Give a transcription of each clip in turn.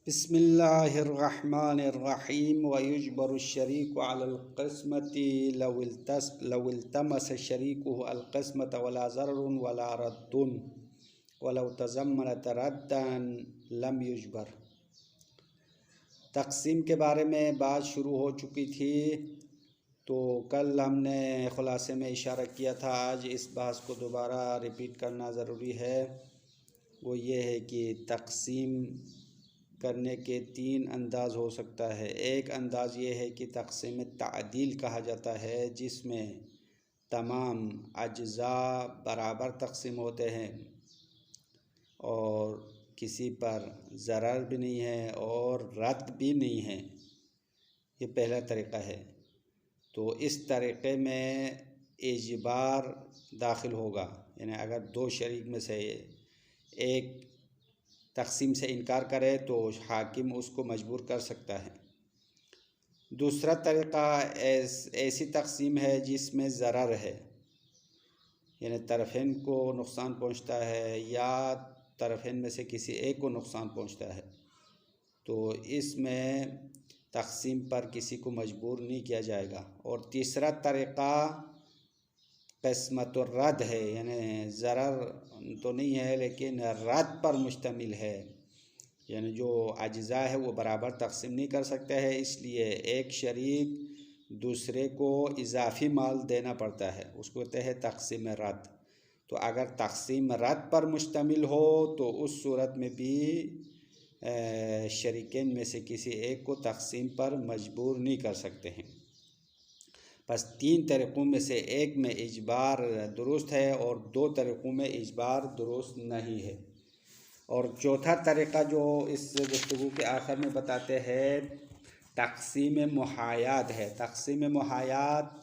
बिस्मिल्लाहिर्रहमानिर्रहीम वयुजबरुश्शरीकु अलल क़िस्मति लौ इल्तमस शरीकुहु अल क़िस्मत वला ज़ररुन वला रद्दुन वलौ तज़म्मनत रद्दन लम युजबर। तक़सीम के बारे में बात शुरू हो चुकी थी, तो कल हमने ख़ुलासे में इशारा किया था। आज इस बात को दोबारा रिपीट करना ज़रूरी है। वो ये है कि तक़सीम करने के तीन अंदाज़ हो सकता है। एक अंदाज़ ये है कि तक़सीम तादील कहा जाता है, जिसमें तमाम अज्ज़ा बराबर तक़सीम होते हैं और किसी पर ज़रर भी नहीं है और रद्द भी नहीं है। ये पहला तरीक़ा है। तो इस तरीक़े में इजबार दाखिल होगा, यानी अगर दो शरीक में से एक तक़सीम से इनकार करे तो हाकिम उसको मजबूर कर सकता है। दूसरा तरीक़ा ऐसी तक़सीम है जिसमें ज़रर है, यानी तरफ़ैन को नुकसान पहुंचता है या तरफ़ैन में से किसी एक को नुकसान पहुंचता है। तो इसमें तक़सीम पर किसी को मजबूर नहीं किया जाएगा। और तीसरा तरीक़ा क़िस्मतुर रद्द है, यानी ज़रर तो नहीं है लेकिन रद्द पर मुश्तमिल है, यानी जो अज्ज़ा है वो बराबर तक़सीम नहीं कर सकते हैं, इसलिए एक शरीक दूसरे को इजाफ़ी माल देना पड़ता है, उसको कहते हैं तक़सीम रद्द। तो अगर तक़सीम रद्द पर मुश्तमिल हो तो उस सूरत में भी शरीकैन में से किसी एक को तक़सीम पर मजबूर नहीं कर सकते हैं। बस तीन तरीक़ों में से एक में इजबार दुरुस्त है और दो तरीक़ों में इजबार दुरुस्त नहीं है। और चौथा तरीक़ा जो इस गुफ्तगू के आखिर में बताते हैं, तक़सीम मुहायात है। तक़सीम मुहायात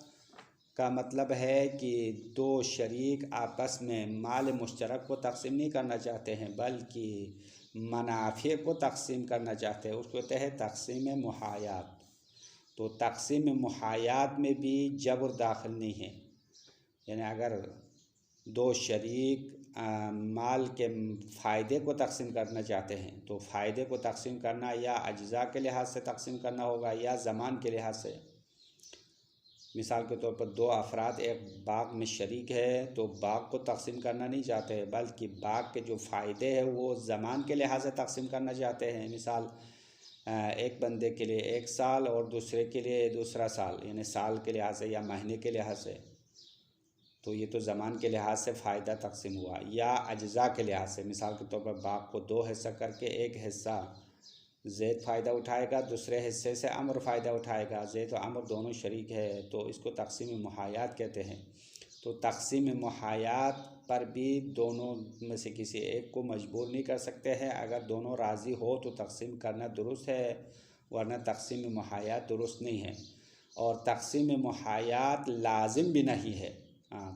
का मतलब है कि दो शरीक आपस में माल मुश्तरक को तक़सीम नहीं करना चाहते हैं, बल्कि मनाफ़े को तक़सीम करना चाहते हैं, उसको कहते हैं तक़सीम मुहायात। तो तक़सीम मुहायात में भी जबर दाखिल नहीं है, यानी अगर दो शरीक माल के फ़ायदे को तक़सीम करना चाहते हैं तो फ़ायदे को तक़सीम करना या अज्ज़ा के लिहाज से तक़सीम करना होगा या ज़मान के लिहाज से। मिसाल के तौर पर दो अफराद एक बाग में शरीक है तो बाग को तक़सीम करना नहीं चाहते हैं, बल्कि बाग के जो फ़ायदे हैं वो ज़मान के लिहाज से तक़सीम करना चाहते हैं। मिसाल एक बंदे के लिए एक साल और दूसरे के लिए दूसरा साल, यानी साल के लिहाज से या महीने के लिहाज से। तो ये तो ज़मान के लिहाज से फ़ायदा तक़सीम हुआ। या अज्ज़ा के लिहाज से, मिसाल के तौर पर बाग को दो हिस्सा करके एक हिस्सा ज़ैद फ़ायदा उठाएगा, दूसरे हिस्से से अमर फ़ायदा उठाएगा। ज़ैद और अमर दोनों शरीक है तो इसको तक़सीम मुहायात कहते हैं। तो तक़सीम मुहायात पर भी दोनों में से किसी एक को मजबूर नहीं कर सकते हैं। अगर दोनों राज़ी हो तो तक़सीम करना दुरुस्त है, वरना तक़सीम मुहायात दुरुस्त नहीं है। और तक़सीम मुहायात लाजिम भी नहीं है।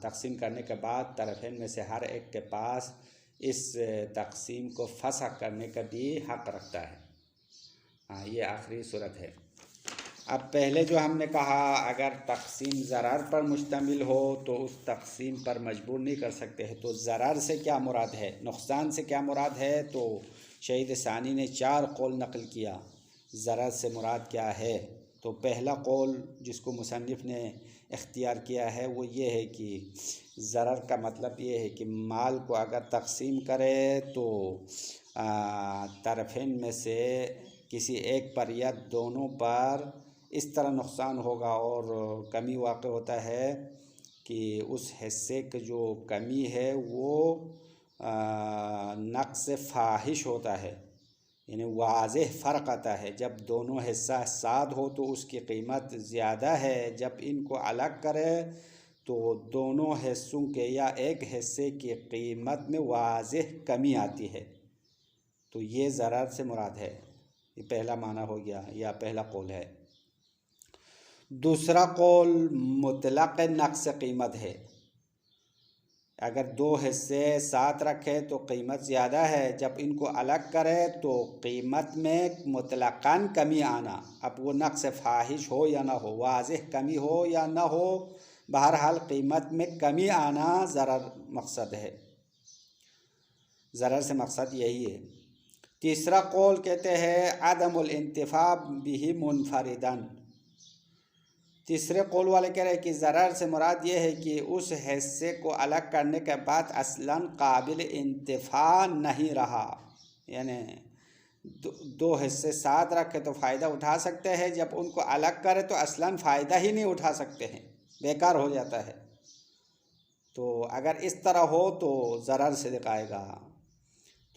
तक़सीम करने के बाद तरफ़ैन में से हर एक के पास इस तक़सीम को फसा करने का भी हक़ रखता है। ये आखिरी सूरत है। अब पहले जो हमने कहा, अगर तक़सीम ज़रर पर मुश्तमिल हो तो उस तक़सीम पर मजबूर नहीं कर सकते हैं। तो ज़रर से क्या मुराद है, नुकसान से क्या मुराद है? तो शहीद सानी ने 4 कौल नक़ल किया ज़रर से मुराद क्या है। तो पहला कौल जिसको मुसन्निफ़ ने इख्तियार किया है वो ये है कि ज़रर का मतलब ये है कि माल को अगर तक़सीम करे तो तरफ़ैन में से किसी एक पर या दोनों पर इस तरह नुकसान होगा और कमी वाक़ होता है कि उस हिस्से की जो कमी है वो नक़्स फ़ाहिश होता है, यानी वाज़ेह फ़र्क आता है। जब दोनों हिस्सा साथ हो तो उसकी कीमत ज़्यादा है, जब इनको अलग करे तो दोनों हिस्सों के या एक हिस्से की कीमत में वाज़ेह कमी आती है। तो ये ज़रर से मुराद है। ये पहला माना हो गया या पहला कौल है। दूसरा कौल मुतलक़ नक़्स कीमत है। अगर दो हिस्से साथ रखे तो कीमत ज़्यादा है, जब इनको अलग करे तो कीमत में मुतलक़न कमी आना। अब वो नक़्स फ़ाहिश हो या ना हो, वाज़ेह कमी हो या ना हो, बहरहाल कीमत में कमी आना ज़रर मकसद है। ज़रर से मकसद यही है। तीसरा कौल कहते हैं अदमुल इंतिफा बिही मुनफरिदन। तीसरे कौल वाले कह रहे हैं कि ज़रर से मुराद ये है कि उस हिस्से को अलग करने के बाद असलन काबिल इंतिफा नहीं रहा, यानी दो हिस्से साथ रखे तो फ़ायदा उठा सकते हैं, जब उनको अलग करें तो असलन फ़ायदा ही नहीं उठा सकते हैं, बेकार हो जाता है। तो अगर इस तरह हो तो ज़रर से दिखाएगा।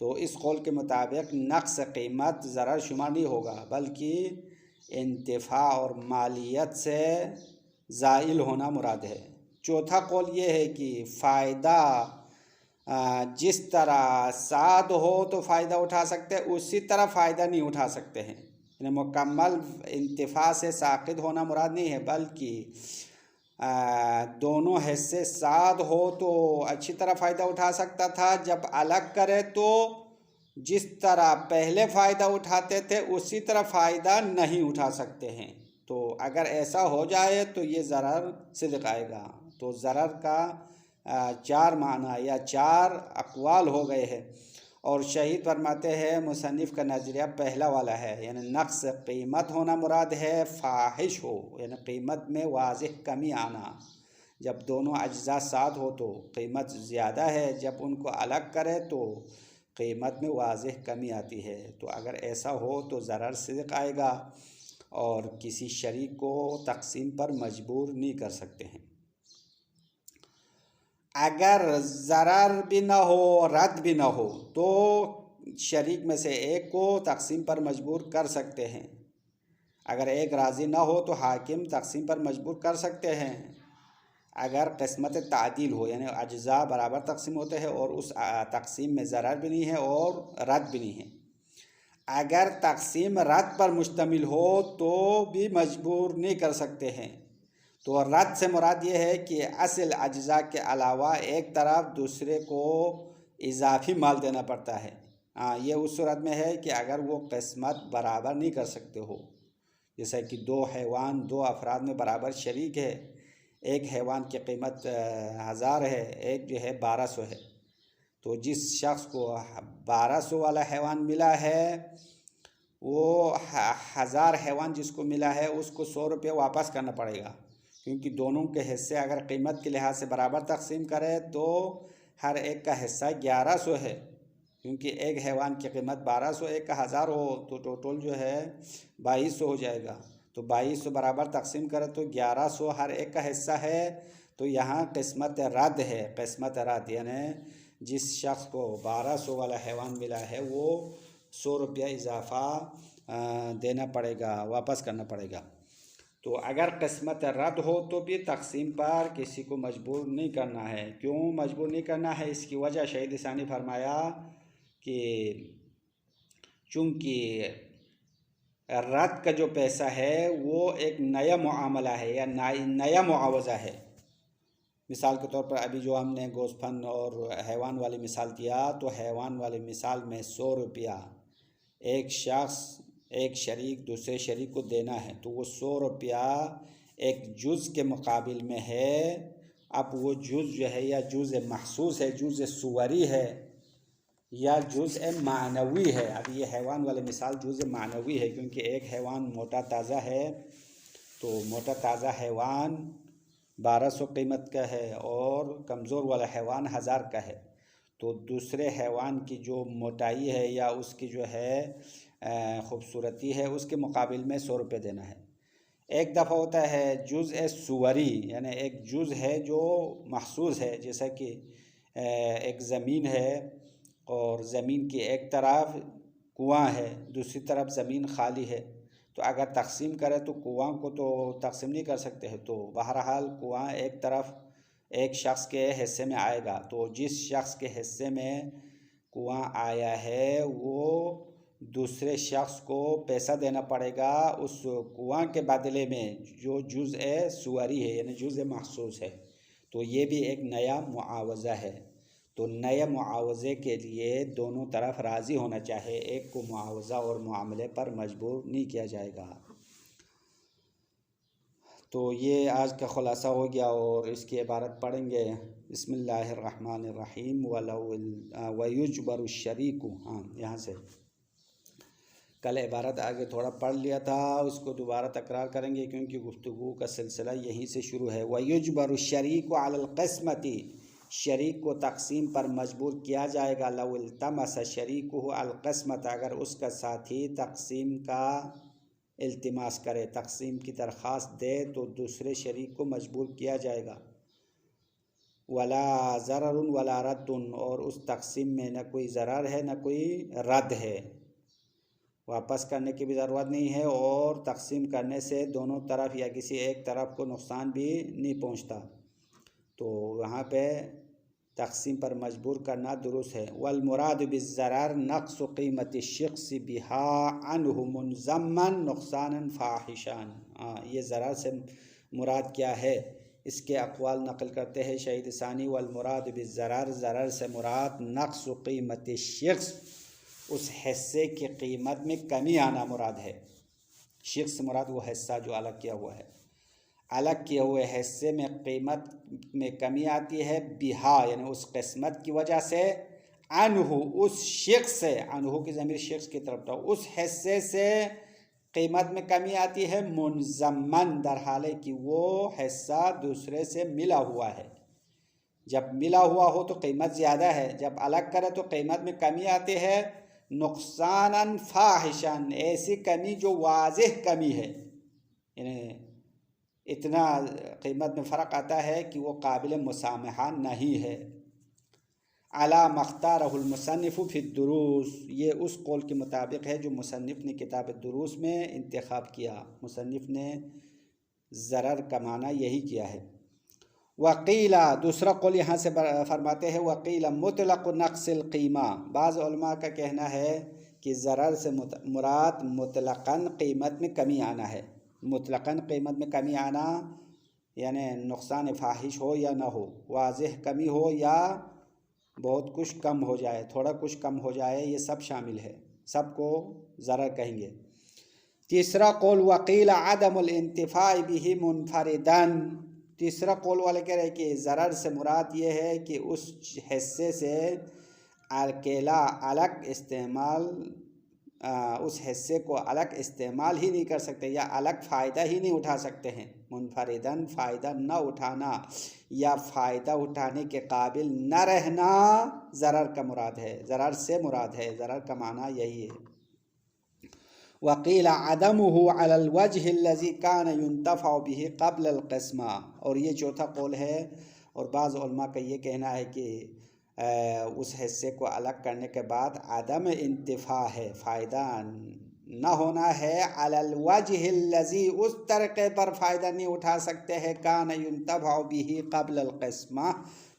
तो इस कौल के मुताबिक नक्स कीमत ज़रर शुमार नहीं होगा, बल्कि इंतिफा और मालियत से ज़ाइल होना मुराद है। चौथा कौल ये है कि फ़ायदा जिस तरह साद हो तो फ़ायदा उठा सकते हैं, उसी तरह फ़ायदा नहीं उठा सकते हैं। यानी मुकम्मल इंतिफा से साकित होना मुराद नहीं है, बल्कि दोनों हिस्से साद हो तो अच्छी तरह फ़ायदा उठा सकता था, जब अलग करे तो जिस तरह पहले फ़ायदा उठाते थे उसी तरह फ़ायदा नहीं उठा सकते हैं। तो अगर ऐसा हो जाए तो ये ज़रर से दिखाएगा। तो ज़रर का चार माना या चार अक़वाल हो गए हैं, और शहीद फरमाते हैं मुसन्निफ़ का नज़रिया पहला वाला है, यानी नक्स कीमत होना मुराद है, फ़ाहिश हो यानी कीमत में वाज़िह कमी आना। जब दोनों अज्जा साथ हो तो कीमत ज़्यादा है, जब उनको अलग करे तो कीमत में वाज़िह कमी आती है। तो अगर ऐसा हो तो ज़रर सिद्क़ आएगा, और किसी शरीक को तक़सीम पर मजबूर नहीं कर सकते हैं। अगर ज़रर भी ना हो रद्द भी ना हो तो शरीक में से एक को तक़सीम पर मजबूर कर सकते हैं। अगर एक राज़ी ना हो तो हाकिम तक़सीम पर मजबूर कर सकते हैं। अगर क़िस्मत तादील हो, यानी अज्जा बराबर तक़सीम होते हैं और उस तक़सीम में ज़रर भी नहीं है और रद्द भी नहीं है। अगर तक़सीम रद्द पर मुश्तमिल हो तो भी मजबूर नहीं कर सकते हैं। तो रद्द से मुराद ये है कि असल अज्जा के अलावा एक तरफ दूसरे को इजाफी माल देना पड़ता है। ये उस सूरत में है कि अगर वो क़िस्मत बराबर नहीं कर सकते हो, जैसा कि दो हैवान दो अफराद में बराबर शरीक है, एक हैवान की कीमत 1000 है, एक जो है 1200 है। तो जिस शख्स को 1200 वाला हैवान मिला है, वो 1000 हैवान जिसको मिला है उसको 100 रुपये वापस करना पड़ेगा, क्योंकि दोनों के हिस्से अगर कीमत के लिहाज से बराबर तक़सीम करें तो हर एक का हिस्सा 1100 है, क्योंकि एक हैवान की कीमत 1200 एक का 1000 हो तो टोटल जो है 2200 हो जाएगा। तो 2200 बराबर तक़सीम करें तो 1100 हर एक का हिस्सा है। तो यहाँ क़िस्मत रद्द है, क़िस्मत रद्द यानी जिस शख्स को 1200 वाला हैवान मिला है वो 100 रुपया इजाफ़ा देना पड़ेगा, वापस करना पड़ेगा। तो अगर क़िस्मत रद्द हो तो भी तक़सीम पर किसी को मजबूर नहीं करना है। क्यों मजबूर नहीं करना है, इसकी वजह शहीद सानी फरमाया कि चूँकि रद्द का जो पैसा है वो एक नया मुआमला है या नया मुआवज़ा है। मिसाल के तौर पर अभी जो हमने गोश्तफन और हैवान वाली मिसाल दिया, तो हैवान वाली मिसाल में 100 रुपया एक शख्स एक शरीक दूसरे शरीक को देना है, तो वो 100 रुपया एक जुज़ के मुकाबिल में है। अब वो जुज़ जो है या जुज़ महसूस है, जुज़ सुवरी है या जुज़ मानवी है। अब ये हैवान वाली मिसाल जुज़ मानवी है, क्योंकि एक हैवान मोटा ताज़ा है, तो मोटा ताज़ा हैवान 1200 कीमत का है और कमज़ोर वाला हैवान 1000 का है। तो दूसरे हैवान की जो मोटाई है या उसकी जो है ख़ूबसूरती है, उसके मुकाबिल में 100 रुपये देना है। एक दफ़ा होता है जुज़ सुवरी, यानी एक जुज़ है जो महसूस है, जैसा कि एक ज़मीन है और ज़मीन की एक तरफ कुआं है, दूसरी तरफ ज़मीन खाली है। तो अगर तक़सीम करें तो कुआं को तो तक़सीम नहीं कर सकते हैं, तो बहरहाल कुआं एक तरफ एक शख्स के हिस्से में आएगा। तो जिस शख्स के हिस्से में कुआं आया है वो दूसरे शख्स को पैसा देना पड़ेगा उस कुआं के बदले में जो जुज़ सुवरी है, यानी जुज़ महसूस है। तो ये भी एक नया मुआवज़ा है। तो नए मुआवज़े के लिए दोनों तरफ राज़ी होना चाहिए, एक को मुआवज़ा और मामले पर मजबूर नहीं किया जाएगा। तो ये आज का ख़ुलासा हो गया और इसकी इबारत पढ़ेंगे। बिस्मिल्लाहिर्रहमानिर्रहीम वयुजबरु शरीकु। हाँ, यहाँ से कल इबारत आगे थोड़ा पढ़ लिया था, उसको दोबारा तकरार करेंगे क्योंकि गुफ्तगू का सिलसिला यहीं से शुरू है। वयुजबरु शरीक अलल क़िस्मति, शरीक को तकसीम पर मजबूर किया जाएगा। लौ इल्तमस शरीकुहु अल क़िस्मत, अगर उसका साथी तकसीम का इल्तिमास करे, तकसीम की दरख्वास्त दे तो दूसरे शरीक को मजबूर किया जाएगा। वला ज़ररुन वला रद्दुन, और उस तकसीम में न कोई ज़रर है न कोई रद्द है, वापस करने की भी ज़रूरत नहीं है और तकसीम करने से दोनों तरफ या किसी एक तरफ को नुकसान भी नहीं पहुंचता। तो वहाँ पे तकसीम पर मजबूर करना दुरुस्त है। वल मुराद बिज़्ज़रार नक़्स क़ीमत शख्स बिहा अन्हु मुनज़म्मन नुक़सानन फ़ाहिशान। ये ज़रार से मुराद क्या है, इसके अक़वाल नक़ल करते हैं शहीद सानी। वल मुराद बिज़्ज़रार, ज़रार से मुराद नक़्स क़ीमत शख्स, उस हिस्से की कीमत में कमी आना मुराद है। शख्स से मुराद वो हिस्सा जो अलग किया हुआ है, अलग किए हुए हिस्से में कीमत में कमी आती है। बिहा यानी उस किस्मत की वजह से, अनहु उस शख्स से, अनहु की ज़मीर शख्स की तरफ था, उस हिस्से से कीमत में कमी आती है। मुनज़म्मन, दर हाले कि वो हिस्सा दूसरे से मिला हुआ है। जब मिला हुआ हो तो कीमत ज़्यादा है, जब अलग करे तो कीमत में कमी आती है। नुक़सानन फ़ाहिशान, ऐसी कमी जो वाज़ेह कमी है, यानी इतना कीमत में फ़र्क आता है कि वो काबिल मुसामहा नहीं है। अला मख्तारहुल मुसन्निफ़ु फ़ी दुरूस, ये उस कौल के मुताबिक है जो मुसन्निफ़ ने किताब दुरूस में इंतखाब किया। मुसन्निफ़ ने ज़रर का माना यही किया है। वकीला, दूसरा कौल यहाँ से फरमाते हैं, वकीला मुतलक़ नक़्सिल क़ीमा, बाज़ उलमा का कहना है कि ज़रर से मुराद मुतलक़न क़ीमत में कमी आना है। मुतलक़न क़ीमत में कमी आना यानी नुक़सान फ़ाहिश हो या ना हो, वाज़ेह कमी हो या बहुत कुछ कम हो जाए, थोड़ा कुछ कम हो जाए, ये सब शामिल है, सबको ज़रर कहेंगे। तीसरा कौल वकीला अदमुल इंतिफ़ाअ बिही मुनफ़रिदन, तीसरा कौल वाले कह रहे हैं कि ज़रर से मुराद ये है कि उस हिस्से से अकेला अलग इस्तेमाल, उस हिस्से को अलग इस्तेमाल ही नहीं कर सकते या अलग फ़ायदा ही नहीं उठा सकते हैं। मुनफरिदन, फ़ायदा न उठाना या फ़ायदा उठाने के काबिल न रहना ज़रर का मुराद है, ज़रर से मुराद है, ज़रर का माना यही है। वकीला अदमुहु अलल वजहिल्लज़ी कान युंतफ़अ बिही क़ब्ल अल क़िस्मा, और ये चौथा कौल है। और बाज़ उलमा का ये कहना है कि उस हिस्से को अलग करने के बाद अदम इंतिफ़ा है, फ़ायदा न होना है। अलल वजहिल्लज़ी, उस तरीक़े पर फ़ायदा नहीं उठा सकते हैं, कान युंतफ़अ बिही क़ब्ल अल क़िस्मा,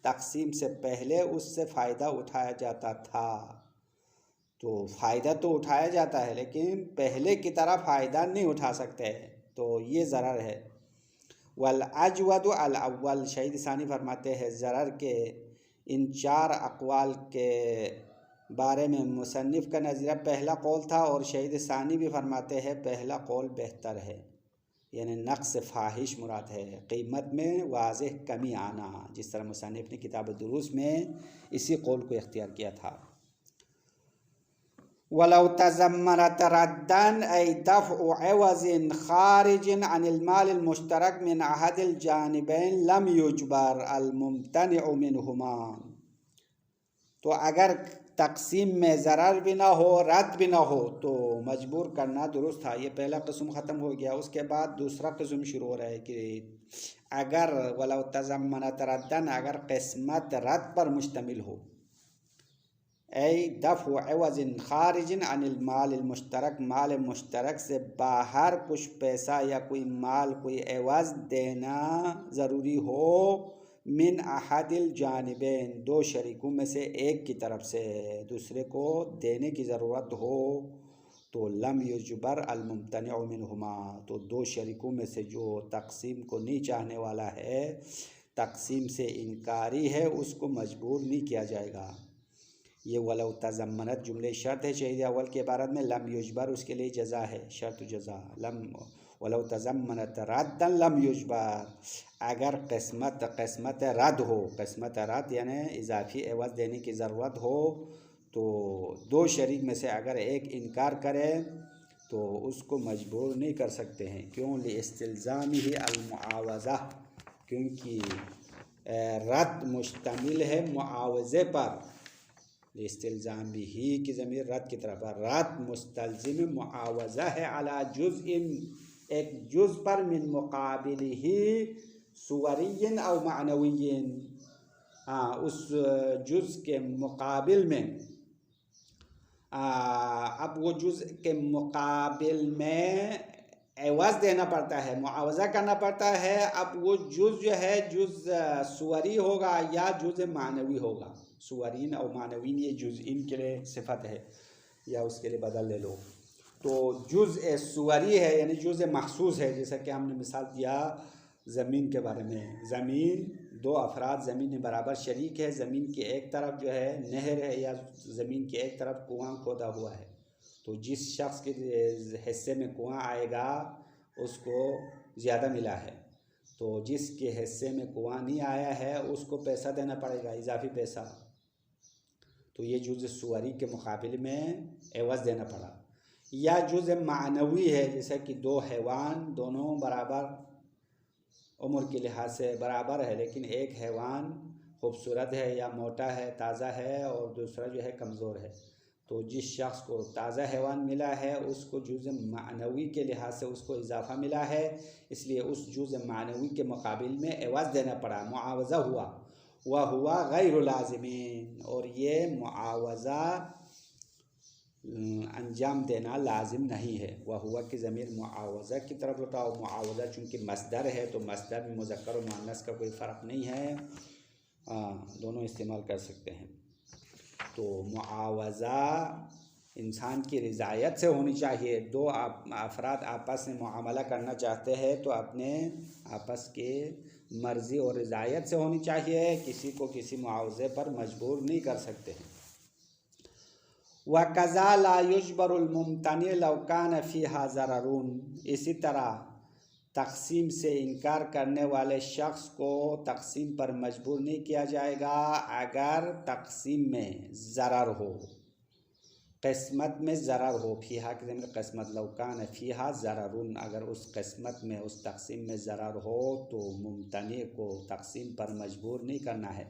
तक़सीम से पहले उससे फ़ायदा उठाया जाता था। तो फ़ायदा तो उठाया जाता है लेकिन पहले की तरह फ़ायदा नहीं उठा सकते हैं, तो ये ज़रर है। वल अजवद अल अव्वल, शहीद सानी फरमाते हैं ज़रर के इन चार अक़वाल के बारे में मुसन्निफ़ का नज़रिया पहला कौल था, और शहीद सानी भी फरमाते हैं पहला कौल बेहतर है, यानी नक़्स फ़ाहिश मुराद है, क़ीमत में वाज़ेह कमी आना, जिस तरह मुसन्निफ़ ने किताब दुरूस में इसी कौल को इख्तियार किया था। वलौ तज़म्मनत रद्दन ऐ दफ़अ एवज़िन ख़ारिजिन अनिल मालिल मुश्तरक मिन अहदिल जानिबैन लम युजबर अल मुम्तनिउ मिनहुमा, तो अगर तक़सीम में ज़रर भी ना हो रद्द भी ना हो तो मजबूर करना दुरुस्त था। ये पहला किस्म ख़त्म हो गया, उसके बाद दूसरा किस्म शुरू हो रहा है कि अगर वलौ तज़म्मनत रद्दन, अगर किस्मत रद्द पर मुश्तमिल हो, ऐ दफ़अ एवज़िन ख़ारिजिन अनिल माल मुश्तरक, माल मुश्तरक से बाहर कुछ पैसा या कोई माल, कोई एवज़ देना ज़रूरी हो, मिन अहदिल जानिबैन, दो शरीकों में से एक की तरफ से दूसरे को देने की ज़रूरत हो, तो लम युजबर अल मुम्तनिउ मिनहुमा, तो दो शरीकों में से जो तक़सीम को नहीं चाहने वाला है, तक़सीम से इनकारी है, उसको मजबूर नहीं किया जाएगा। ये वलौ तज़म्मनत जुमले शर्त है शहीद अव्वल के इबारत में, लम युजबर उसके लिए जज़ा है, शर्त जज़ा। लम वलौ तज़म्मनत रद्दन लम युजबर, अगर किस्मत रद्द हो, किस्मत रद्द यानी इजाफ़ी एवज़ देने की ज़रूरत हो, तो दो शरीक में से अगर एक इनकार करे तो उसको मजबूर नहीं कर सकते हैं। क्यों? लिइस्तिल्ज़ाम ही अलमुआवज़ा, क्योंकि रद्द मुश्तमिल है मुआवज़े पर। लिइस्तिल्ज़ाम ही की ज़मीर रद्द की तरफ, रद्द मुस्तलज़िम मुआवज़ा है अला जुज़इन, एक जुज़ पर, मिन मुक़ाबिलिही सुवरिय्यन औ मानविय्यन, उस जुज़ के मुकाबिल में, अब वो जुज़ के मुकाबिल में एवज़ देना पड़ता है, मुआवज़ा करना पड़ता है। अब वो जुज़ जो है जुज़ सुवरी होगा या जुज़ मानवी होगा। सुवरीन और मानवीन ये जुज़ इनके लिए सिफत है, या उसके लिए बदल ले लो। तो जुज़ सुवरी है यानी जुज़ महसूस है। जैसा कि हमने मिसाल दिया ज़मीन के बारे में, ज़मीन दो अफराद ज़मीन में बराबर शरीक है, ज़मीन की एक तरफ जो है नहर है या ज़मीन की एक तरफ कुआं खोदा हुआ है, तो जिस शख्स के हिस्से में कुआं आएगा उसको ज़्यादा मिला है, तो जिसके हिस्से में कुआं नहीं आया है उसको पैसा देना पड़ेगा, इजाफी पैसा। तो ये जुज़ सुवरी के मुकाबले में एवज़ देना पड़ा। या जुज़ मानवी है, जैसे कि दो हैवान दोनों बराबर उम्र के लिहाज से बराबर है, लेकिन एक हैवान खूबसूरत है या मोटा है, ताज़ा है, और दूसरा जो है कमज़ोर है, तो जिस शख्स को ताज़ा हैवान मिला है उसको जुज़ मानवी के लिहाज से उसको इजाफ़ा मिला है, इसलिए उस जुज़ मानवी के मुकाबिल में एवज़ देना पड़ा, मुआवज़ा हुआ। वह हुआ गैर लाज़िमीन, और ये मुआवज़ा अंजाम देना लाजिम नहीं है। वह हुआ कि ज़मीर मुआवज़ा की तरफ लौटाओ। मुआवज़ा चूँकि मस्दर है तो मस्दर में मुज़क्कर और मुअन्नस का कोई फ़र्क नहीं है, दोनों इस्तेमाल कर सकते हैं। तो मुआवज़ा इंसान की रिज़ायत से होनी चाहिए। दो अफराद आपस में मुआमला करना चाहते हैं तो अपने आपस के मर्ज़ी और रिज़ायत से होनी चाहिए, किसी को किसी मुआवज़े पर मजबूर नहीं कर सकते हैं। वकज़ा ला युजबरुल मुमतनी लौ कान फ़ीहा ज़ररुन, इसी तरह तक़सीम से इनकार करने वाले शख्स को तक़सीम पर मजबूर नहीं किया जाएगा अगर तक़सीम में ज़रर हो, क़िस्मत में ज़रर हो। फ़ीहा के ज़मीर क़िस्मत, लौ कान फ़ीहा ज़ररुन, अगर उस क़िस्मत में उस तक़सीम में ज़रर हो तो मुमतनी को तक़सीम पर मजबूर नहीं करना है।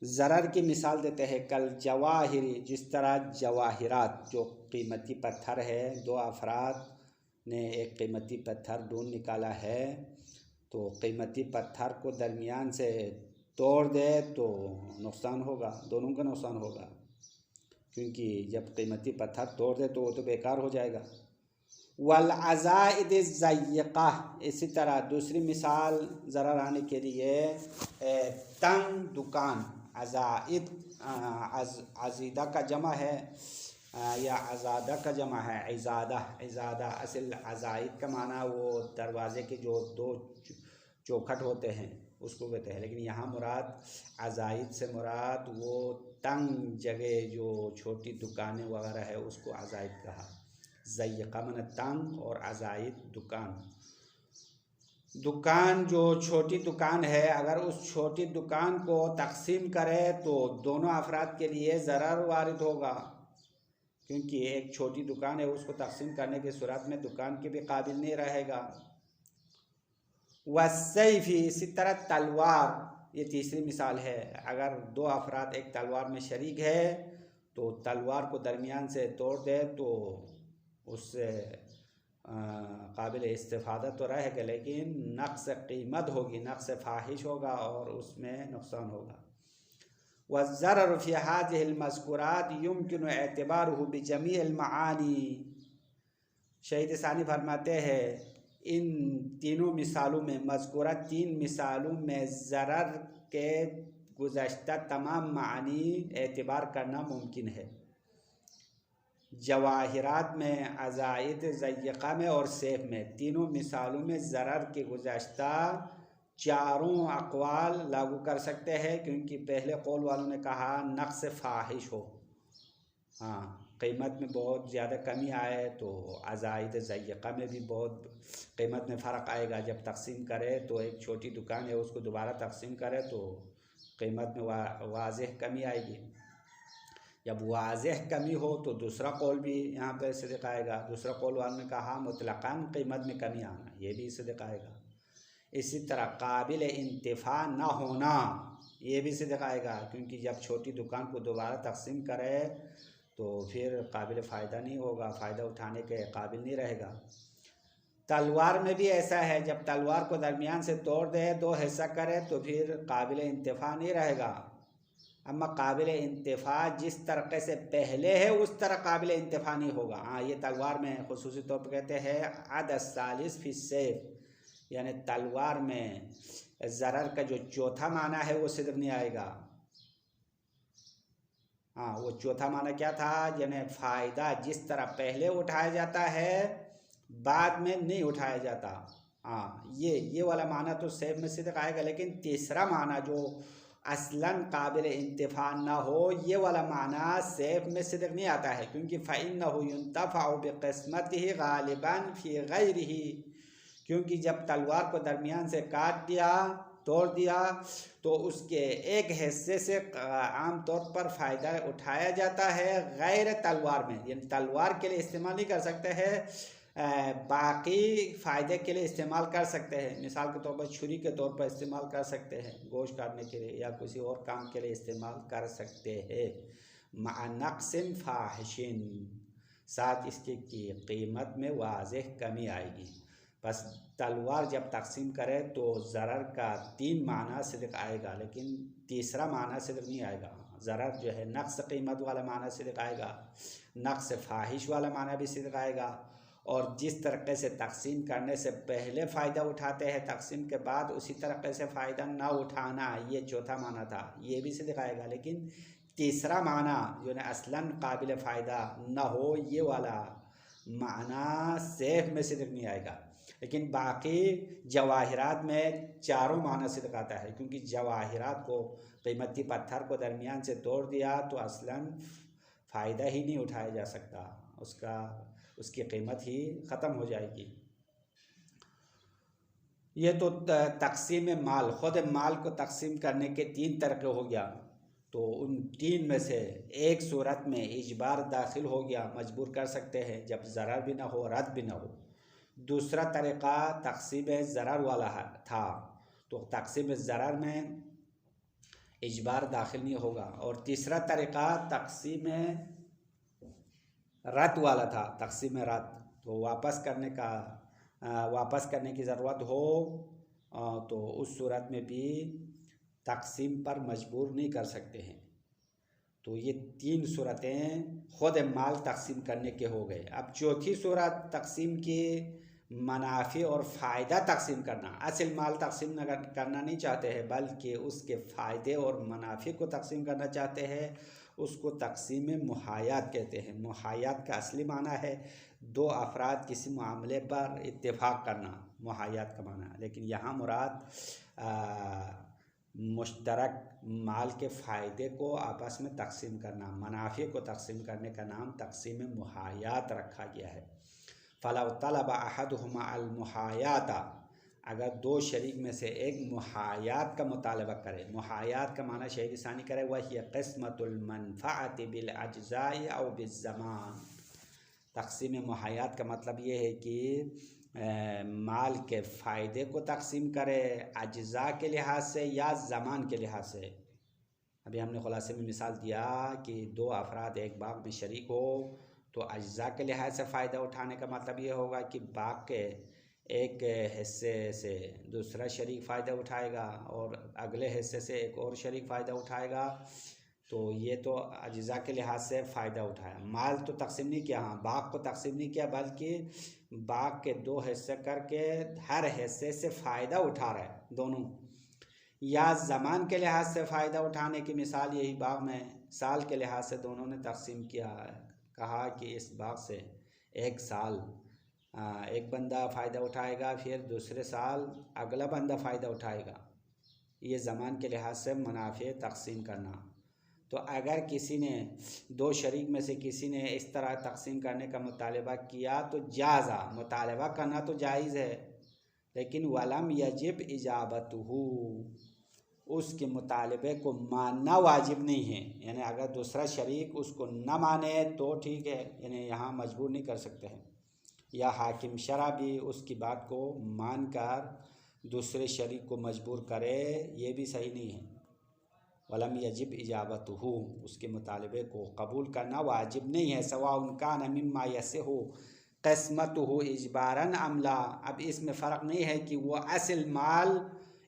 ज़रर की मिसाल देते हैं, कल जवाहिरी, जिस तरह जवाहिरात जो कीमती पत्थर है, दो अफराद ने एक कीमती पत्थर ढूंढ निकाला है, तो कीमती पत्थर को दरमियान से तोड़ दे तो नुकसान होगा, दोनों का नुकसान होगा, क्योंकि जब कीमती पत्थर तोड़ दे तो वो तो बेकार हो जाएगा। वल अज़ाइद ज़य्यक़ा, इसी तरह दूसरी मिसाल ज़रर आने के लिए तंग दुकान, अज़ाइद अज़ीदा का जमा है या आज़ादा का जमा है, इज़ादा। इज़ादा असल अज़ाइद का माना वो दरवाज़े के जो दो चौखट होते हैं उसको कहते हैं, लेकिन यहाँ मुराद अज़ाइद से मुराद वो तंग जगह जो छोटी दुकानें वगैरह है उसको अज़ाइद कहा। ज़य्यक़ा माने तंग और अज़ाइद दुकान। दुकान जो छोटी दुकान है, अगर उस छोटी दुकान को तक़सीम करे तो दोनों अफराद के लिए ज़रर वारिद होगा, क्योंकि एक छोटी दुकान है उसको तक़सीम करने की सूरत में दुकान के भी काबिल नहीं रहेगा। वस्सैफ़ी, इसी तरह तलवार, ये तीसरी मिसाल है, अगर दो अफराद एक तलवार में शरीक है तो तलवार को दरमियान से तोड़ दे तो उससे काबिल इस्तिफ़ादा तो रहेगा, लेकिन नक़्स कीमत होगी, नक़्स फ़ाहिश होगा और उसमें नुकसान होगा। वज़्ज़ररु फ़ी हाज़िहिल मज़्कुरात युमकिनु एअतिबारुहु बिजमीइल मआनी, शहीद सानी फरमाते हैं इन तीनों मिसालों में, मज़्कुरा तीन मिसालों में ज़रर के गुज़श्ता तमाम मानी एतबार करना मुमकिन है। जवाहिरात में, अज़ाइद, ज़य्यक़ा में और सैफ़ में, तीनों मिसालों में ज़रर के गुज़श्ता चारों अक़वाल लागू कर सकते हैं, क्योंकि पहले कौल वालों ने कहा नक़्स फ़ाहिश हो, कीमत में बहुत ज़्यादा कमी आए तो अज़ाइद ज़य्यक़ा में भी बहुत कीमत में फ़र्क आएगा। जब तक़सीम करे तो एक छोटी दुकान है उसको दोबारा तक़सीम करे तो कीमत में वाज़ेह कमी आएगी। जब वाज़ेह कमी हो तो दूसरा कौल भी यहाँ पे सिद्क़ आएगा। दूसरा कौल वाले ने कहा मुतलक़न कीमत में कमी आना, ये भी सिद्क़ आएगा। इसी तरह काबिल इंतिफा ना होना, ये भी सिद्क़ आएगा, क्योंकि जब छोटी दुकान को दोबारा तकसीम करे तो फिर काबिल फ़ायदा नहीं होगा, फ़ायदा उठाने के काबिल नहीं रहेगा। तलवार में भी ऐसा है, जब तलवार को दरमियान से तोड़ दे, दो हिस्सा करे तो फिर काबिल इंतिफा नहीं रहेगा। अम्मा काबिल इंतिफा जिस तरीके से पहले है उस तरह काबिल इंतिफा नहीं होगा। हाँ, ये तलवार में खुसूसी तौर पर कहते हैं अद सालिस फी सैफ, यानी तलवार में ज़रर का जो चौथा माना है वो सिद्क़ नहीं आएगा। हाँ, वो चौथा माना क्या था, यानी फ़ायदा जिस तरह पहले उठाया जाता है बाद में नहीं उठाया जाता। हाँ, ये वाला माना तो सैफ में सिद्क़ आएगा, लेकिन तीसरा माना जो असलन काबिल इंतिफा ना हो, ये वाला माना सैफ में सिद्क़ नहीं आता है, क्योंकि फ़इन्नहु युंतफ़अु बिक़िस्मतिही गालिबन फ़ी गैरिही, क्योंकि जब तलवार को दरमियान से काट दिया, तोड़ दिया, तो उसके एक हिस्से से आम तौर पर फ़ायदा उठाया जाता है गैर तलवार में, यानी तलवार के लिए इस्तेमाल नहीं कर सकते हैं, बाकी फ़ायदे के लिए इस्तेमाल कर सकते हैं। मिसाल के तौर पर छुरी के तौर पर इस्तेमाल कर सकते हैं, गोश्त काटने के लिए या किसी और काम के लिए इस्तेमाल कर सकते हैं। मा नक़्सिन फ़ाहिशिन, साथ इसके की कीमत में वाज़ेह कमी आएगी। बस तलवार जब तकसीम करे तो ज़रर का 3 माना सिद्क़ आएगा, लेकिन तीसरा माना सिद्क़ नहीं आएगा। ज़रर जो है नक़्स कीमत वाला माना सिद्क़ आएगा, नक़्स फ़ाहिश वाला माना भी सिद्क़ आएगा, और जिस तरीके से तकसीम करने से पहले फ़ायदा उठाते हैं तकसीम के बाद उसी तरीके से फ़ायदा ना उठाना, ये चौथा माना था, ये भी सिद्क़ आएगा। लेकिन तीसरा माना जो है असलन काबिल फ़ायदा ना हो, ये वाला माना सैफ में सिद्क़ नहीं आएगा। लेकिन बाकी जवाहिरात में चारों माना सिद्क़ आता है, क्योंकि जवाहिरात को कीमती पत्थर को दरमियान से तोड़ दिया तो असलन फ़ायदा ही नहीं उठाया जा सकता, उसकी कीमत ही ख़त्म हो जाएगी। ये तो तकसीम माल, ख़ुद माल को तकसीम करने के 3 तरीक़े हो गया। तो उन 3 में से एक सूरत में इजबार दाखिल हो गया, मजबूर कर सकते हैं जब ज़रर भी ना हो, रद्द भी ना हो। दूसरा तरीक़ा तकसीम ज़रर वाला था, तो तकसीम ज़रर में इजबार दाखिल नहीं होगा। और तीसरा तरीक़ा तकसीम रद्द वाला था, तकसीम रद्द, तो वापस करने की ज़रूरत हो तो उस सूरत में भी तकसीम पर मजबूर नहीं कर सकते हैं। तो ये 3 सूरतें ख़ुद माल तकसीम करने के हो गए। अब चौथी सूरत तकसीम की मुनाफे और फ़ायदा तकसीम करना। असल माल तकसीम करना नहीं चाहते हैं, बल्कि उसके फ़ायदे और मुनाफे को तकसीम करना चाहते हैं। उसको तकसीम मुहायात कहते हैं। मुहायात का असली माना है 2 अफराद किसी मामले पर इत्तेफाक करना, मुहायात का माना। लेकिन यहाँ मुराद मुश्तरक माल के फ़ायदे को आपस में तकसीम करना, मुनाफे को तकसीम करने का नाम तकसीम मुहायात रखा गया है। फ़लौ तलब अहदुहुमा अल मुहायाता, अगर 2 शरीक में से एक मुहायात का मुतालबा करे, मुहायात का माना शहरी सानी करे, वह क़िस्मतुल मनफ़अति बिल अज्ज़ाइ औ बिज़्ज़मान। तक़सीम मुहायात का मतलब ये है कि माल के फ़ायदे को तकसीम करे अज्ज़ा के लिहाज से या ज़मान के लिहाज से। अभी हमने खुलासे में मिसाल दिया कि 2 अफराद एक बाग में शरीक हो, तो अज्ज़ा के लिहाज से फ़ायदा उठाने का मतलब ये होगा कि बाग के एक हिस्से से दूसरा शरीक फ़ायदा उठाएगा और अगले हिस्से से एक और शरीक फ़ायदा उठाएगा। तो ये तो अज्ज़ा के लिहाज से फ़ायदा उठाया। माल तो तकसीम नहीं किया, हाँ बाग को तकसीम नहीं किया, बल्कि बाग के 2 हिस्से करके हर हिस्से से फ़ायदा उठा रहे दोनों। या ज़मान के लिहाज से फ़ायदा उठाने की मिसाल यही बाग में साल के लिहाज से दोनों ने तकसीम किया है। कहा कि इस बाग से एक साल एक बंदा फ़ायदा उठाएगा, फिर दूसरे साल अगला बंदा फ़ायदा उठाएगा। ये ज़मान के लिहाज से मुनाफे तकसीम करना। तो अगर किसी ने 2 शरीक में से किसी ने इस तरह तकसीम करने का मुतालबा किया तो जाज़ा, मुतालबा करना तो जायज़ है, लेकिन वलम यजिब इजाबतुहु, उसके मुतालबे को मानना वाजिब नहीं है। यानी अगर दूसरा शरीक उसको न माने तो ठीक है, यानी यहाँ मजबूर नहीं कर सकते हैं। या हाकिम शरा भी उसकी बात को मानकर दूसरे शरीक को मजबूर करे, ये भी सही नहीं है। वलम यजिब इजाबतहु, उसके मुतालबे को कबूल करना वाजिब नहीं है। सवा उनका मिम्मा यसहु क़िस्मतहु इजबारन अमला। अब इसमें फ़र्क नहीं है कि वो असल माल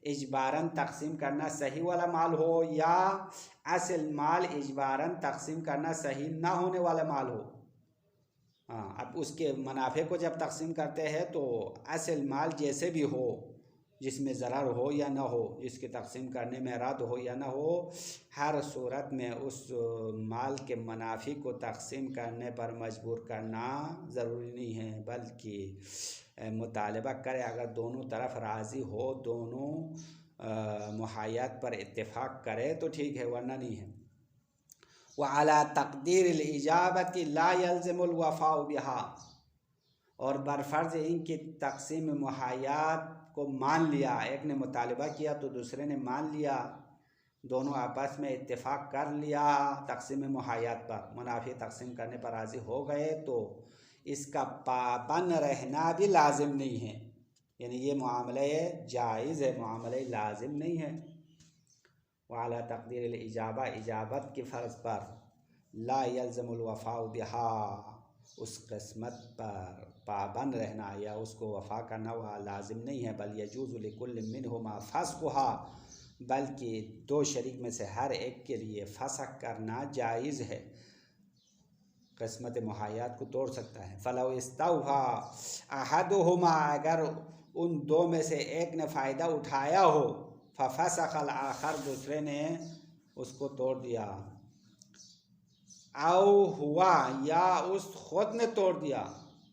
इजबारन तकसीम करना सही वाला माल हो या असल माल इजबारन तकसीम करना सही ना होने वाला माल हो। हाँ, अब उसके मुनाफे को जब तकसीम करते हैं तो असल माल जैसे भी हो, जिसमें ज़रर हो या ना हो, जिसके तकसीम करने में रद्द हो या ना हो, हर सूरत में उस माल के मुनाफे को तकसीम करने पर मजबूर करना ज़रूरी नहीं है, बल्कि मुतालबा करे अगर दोनों तरफ राज़ी हो, दोनों मुहायत पर इत्तेफाक करे तो ठीक है, वरना नहीं है। व अला तक़दीर इजाबती ला यल्ज़िमुल वफ़ाउ बिहा, और बरफ़र्ज़ इनकी तक़सीम मुहायत को मान लिया, एक ने मुतालबा किया तो दूसरे ने मान लिया, दोनों आपस में इत्तेफाक कर लिया तक़सीम मुहायत पर, मुनाफे तक़सीम करने पर राज़ी हो गए, तो इसका पाबंद रहना भी लाजिम नहीं है। यानी ये मामले जायज़ है, मामले लाजिम नहीं है। वाला तक़दीर इजाबा, इजाबत की फ़र्ज़ पर, ला यल्ज़मुल वफ़ाउ बिहा, उस क़िस्मत पर पाबंद रहना या उसको वफ़ा करना वह लाजिम नहीं है। बल यजूज़ु लिकुल्लि मिनहुमा फ़स्ख़ुहा, बल्कि दो शरीक में से हर एक के लिए फ़स्ख़ करना जायज़ है, क़िस्मत मुहायत को तोड़ सकता है। फ़लौ इस्तौफ़ा अहदुहुमा, अगर उन दो में से एक ने फ़ायदा उठाया हो, फ़फ़सख़ल आखर, दूसरे ने उसको तोड़ दिया, औ हुआ, या उस खुद ने तोड़ दिया।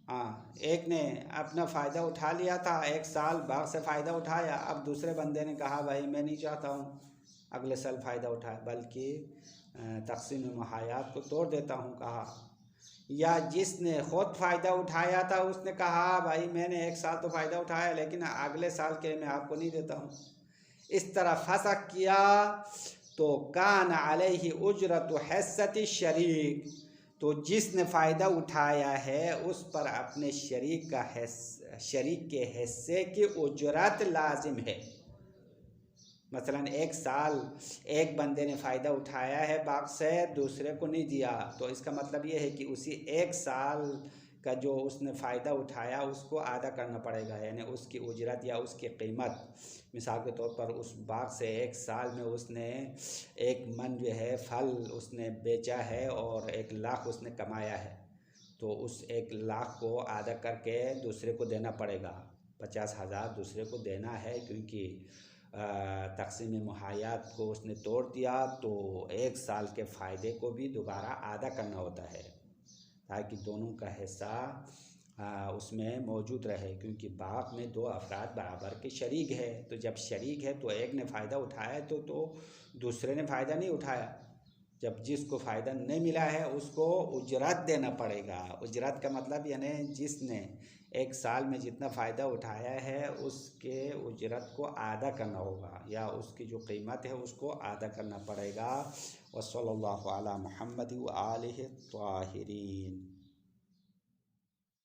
हाँ, एक ने अपना फ़ायदा उठा लिया था, एक साल बाग से फ़ायदा उठाया, अब दूसरे बंदे ने कहा भाई मैं नहीं चाहता हूँ अगले साल फ़ायदा उठाए, बल्कि तक़सीम मुहायत को तोड़ देता हूँ कहा। या जिसने ख़ुद फ़ायदा उठाया था उसने कहा भाई मैंने एक साल तो फ़ायदा उठाया लेकिन अगले साल के मैं आपको नहीं देता हूँ, इस तरह फसक किया तो कान अलैहि उजरतु हिस्सति शरीक, तो जिसने फ़ायदा उठाया है उस पर अपने शरीक के हिस्से की उजरत लाजिम है। मसलन एक साल एक बंदे ने फ़ायदा उठाया है बाग से, दूसरे को नहीं दिया, तो इसका मतलब ये है कि उसी एक साल का जो उसने फ़ायदा उठाया उसको आधा करना पड़ेगा, यानी उसकी उजरत या उसकी कीमत। मिसाल के तौर पर उस बाग से एक साल में उसने 1 मन जो है फल उसने बेचा है और 1 लाख उसने कमाया है, तो उस 1 लाख को आधा करके दूसरे को देना पड़ेगा, 50,000 दूसरे को देना है, क्योंकि तक़सीम मुहायत को उसने तोड़ दिया तो 1 साल के फ़ायदे को भी दोबारा आधा करना होता है ताकि दोनों का हिस्सा उसमें मौजूद रहे, क्योंकि बाग में 2 अफराद बराबर के शरीक है, तो जब शरीक है तो एक ने फ़ायदा उठाया तो दूसरे ने फ़ायदा नहीं उठाया। जब जिसको फ़ायदा नहीं मिला है उसको उजरत देना पड़ेगा। उजरत का मतलब यानी जिसने एक साल में जितना फ़ायदा उठाया है उसके उजरत को आधा करना होगा, या उसकी जो कीमत है उसको आधा करना पड़ेगा। वसल्लल्लाहु अला मुहम्मद व आलिहि त्वाहिरीन।